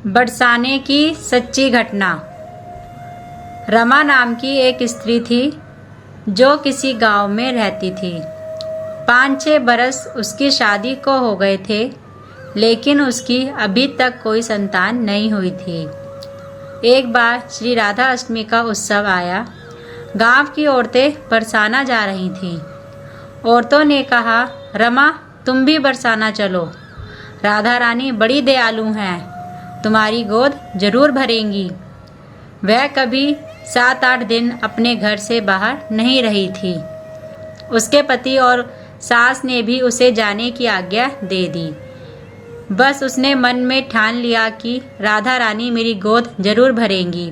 बरसाने की सच्ची घटना। रमा नाम की एक स्त्री थी जो किसी गांव में रहती थी। 5-6 बरस उसकी शादी को हो गए थे, लेकिन उसकी अभी तक कोई संतान नहीं हुई थी। एक बार श्री राधा अष्टमी का उत्सव आया। गांव की औरतें बरसाना जा रही थीं। औरतों ने कहा, रमा तुम भी बरसाना चलो। राधा रानी बड़ी दयालु हैं, तुम्हारी गोद जरूर भरेंगी। वह कभी 7-8 दिन अपने घर से बाहर नहीं रही थी। उसके पति और सास ने भी उसे जाने की आज्ञा दे दी। बस उसने मन में ठान लिया कि राधा रानी मेरी गोद जरूर भरेंगी।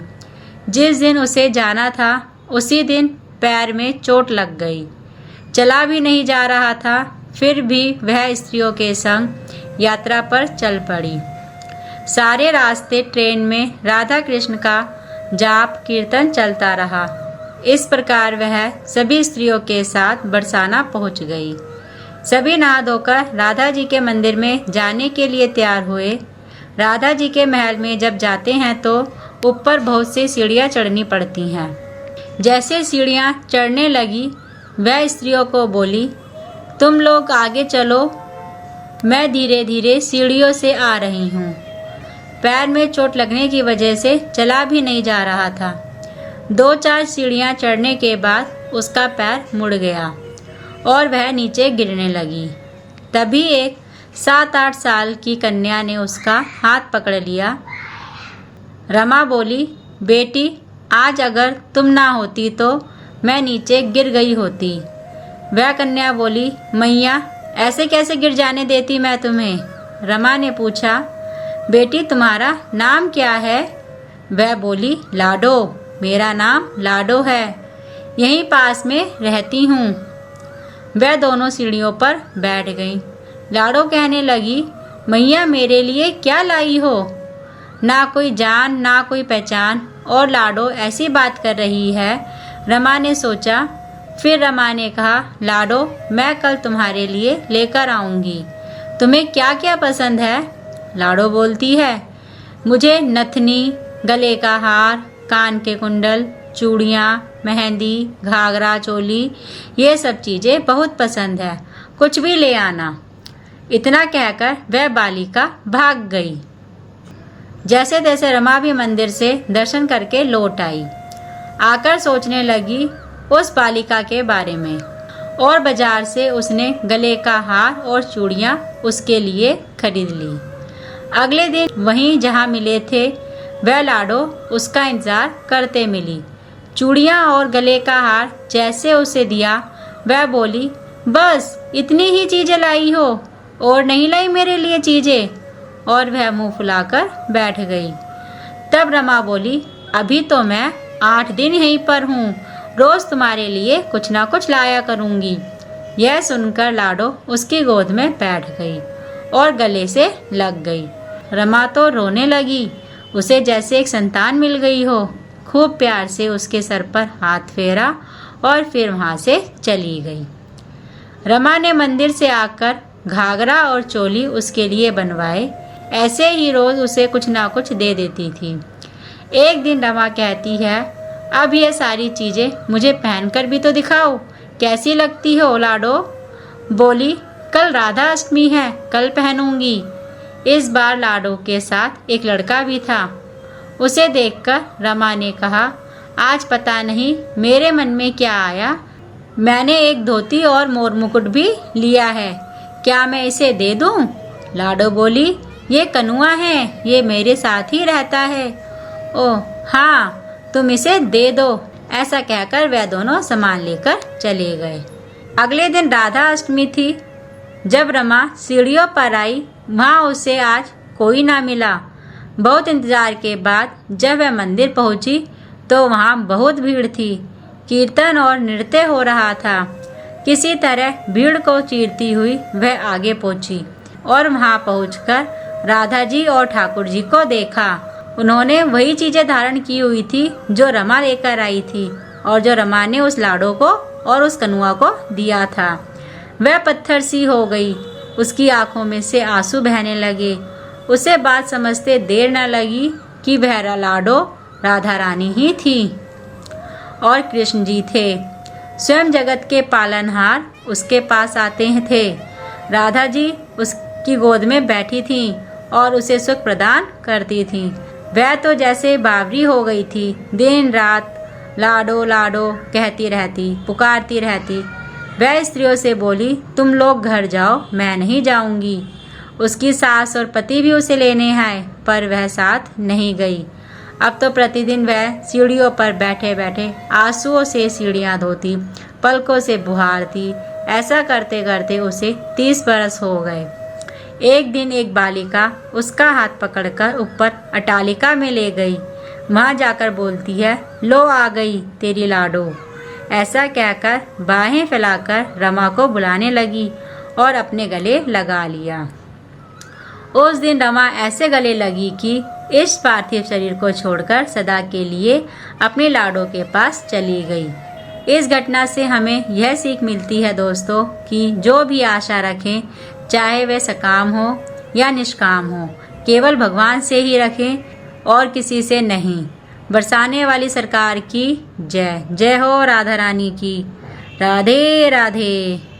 जिस दिन उसे जाना था उसी दिन पैर में चोट लग गई। चला भी नहीं जा रहा था, फिर भी वह स्त्रियों के संग यात्रा पर चल पड़ी। सारे रास्ते ट्रेन में राधा कृष्ण का जाप कीर्तन चलता रहा। इस प्रकार वह सभी स्त्रियों के साथ बरसाना पहुंच गई। सभी नहा धोकर राधा जी के मंदिर में जाने के लिए तैयार हुए। राधा जी के महल में जब जाते हैं तो ऊपर बहुत सी सीढ़ियाँ चढ़नी पड़ती हैं। जैसे सीढ़ियाँ चढ़ने लगी, वह स्त्रियों को बोली, तुम लोग आगे चलो, मैं धीरे धीरे सीढ़ियों से आ रही हूँ। पैर में चोट लगने की वजह से चला भी नहीं जा रहा था। 2-4 सीढ़ियाँ चढ़ने के बाद उसका पैर मुड़ गया और वह नीचे गिरने लगी। तभी एक 7-8 साल की कन्या ने उसका हाथ पकड़ लिया। रमा बोली, बेटी आज अगर तुम ना होती तो मैं नीचे गिर गई होती। वह कन्या बोली, मैया ऐसे कैसे गिर जाने देती मैं तुम्हें। रमा ने पूछा, बेटी तुम्हारा नाम क्या है। वह बोली, लाडो, मेरा नाम लाडो है, यहीं पास में रहती हूँ। वह दोनों सीढ़ियों पर बैठ गईं। लाडो कहने लगी, मैया मेरे लिए क्या लाई हो। ना कोई जान ना कोई पहचान, और लाडो ऐसी बात कर रही है। रमा ने सोचा। फिर रमा ने कहा, लाडो मैं कल तुम्हारे लिए लेकर आऊँगी। तुम्हें क्या क्या पसंद है। लाडो बोलती है, मुझे नथनी, गले का हार, कान के कुंडल, चूड़ियाँ, मेहंदी, घाघरा चोली, ये सब चीज़ें बहुत पसंद है, कुछ भी ले आना। इतना कहकर वह बालिका भाग गई। जैसे तैसे रमा भी मंदिर से दर्शन करके लौट आई। आकर सोचने लगी उस बालिका के बारे में, और बाजार से उसने गले का हार और चूड़ियाँ उसके लिए खरीद ली। अगले दिन वहीं जहाँ मिले थे वह लाडो उसका इंतजार करते मिली। चूड़ियाँ और गले का हार जैसे उसे दिया, वह बोली, बस इतनी ही चीज़ें लाई हो और नहीं लाई मेरे लिए चीज़ें। और वह मुंह फुलाकर बैठ गई। तब रमा बोली, अभी तो मैं 8 दिन यहीं पर हूँ, रोज़ तुम्हारे लिए कुछ ना कुछ लाया करूँगी। यह सुनकर लाडो उसकी गोद में बैठ गई और गले से लग गई। रमा तो रोने लगी, उसे जैसे एक संतान मिल गई हो। खूब प्यार से उसके सर पर हाथ फेरा और फिर वहाँ से चली गई। रमा ने मंदिर से आकर घाघरा और चोली उसके लिए बनवाए। ऐसे ही रोज़ उसे कुछ ना कुछ दे देती थी। एक दिन रमा कहती है, अब ये सारी चीज़ें मुझे पहनकर भी तो दिखाओ, कैसी लगती हो लाडो। बोली, कल राधा अष्टमी है, कल पहनूंगी। इस बार लाडो के साथ एक लड़का भी था। उसे देखकर रमा ने कहा, आज पता नहीं मेरे मन में क्या आया, मैंने एक धोती और मोर मुकुट भी लिया है, क्या मैं इसे दे दूं। लाडो बोली, ये कनुआ है, ये मेरे साथ ही रहता है। ओह हाँ, तुम इसे दे दो। ऐसा कहकर वह दोनों सामान लेकर चले गए। अगले दिन राधा अष्टमी थी। जब रमा सीढ़ियों पर आई, वहाँ उसे आज कोई ना मिला। बहुत इंतजार के बाद जब वह मंदिर पहुंची तो वहाँ बहुत भीड़ थी। कीर्तन और नृत्य हो रहा था। किसी तरह भीड़ को चीरती हुई वह आगे पहुंची और वहाँ पहुंचकर राधा जी और ठाकुर जी को देखा। उन्होंने वही चीज़ें धारण की हुई थी जो रमा लेकर आई थी और जो रमा ने उस लाडो को और उस कनुआ को दिया था। वह पत्थर सी हो गई, उसकी आंखों में से आंसू बहने लगे उसे बात समझते देर न लगी कि वह लाडो राधा रानी ही थी और कृष्ण जी थे। स्वयं जगत के पालनहार उसके पास आते थे। राधा जी उसकी गोद में बैठी थी और उसे सुख प्रदान करती थी। वह तो जैसे बावरी हो गई थी, दिन रात लाडो लाडो कहती रहती, पुकारती रहती। वह स्त्रियों से बोली, तुम लोग घर जाओ, मैं नहीं जाऊंगी। उसकी सास और पति भी उसे लेने आए, पर वह साथ नहीं गई। अब तो प्रतिदिन वह सीढ़ियों पर बैठे बैठे आंसुओं से सीढ़ियाँ धोती, पलकों से बुहारती। ऐसा करते करते उसे 30 बरस हो गए। एक दिन एक बालिका उसका हाथ पकड़कर ऊपर अटालिका में ले गई। वहाँ जाकर बोलती है, लो आ गई तेरी लाडो। ऐसा कहकर बाहें फैलाकर रमा को बुलाने लगी और अपने गले लगा लिया। उस दिन रमा ऐसे गले लगी कि इस पार्थिव शरीर को छोड़कर सदा के लिए अपने लाडो के पास चली गई। इस घटना से हमें यह सीख मिलती है दोस्तों कि जो भी आशा रखें, चाहे वह सकाम हो या निष्काम हो, केवल भगवान से ही रखें और किसी से नहीं। बरसाने वाली सरकार की जय। जय हो राधा रानी की। राधे राधे।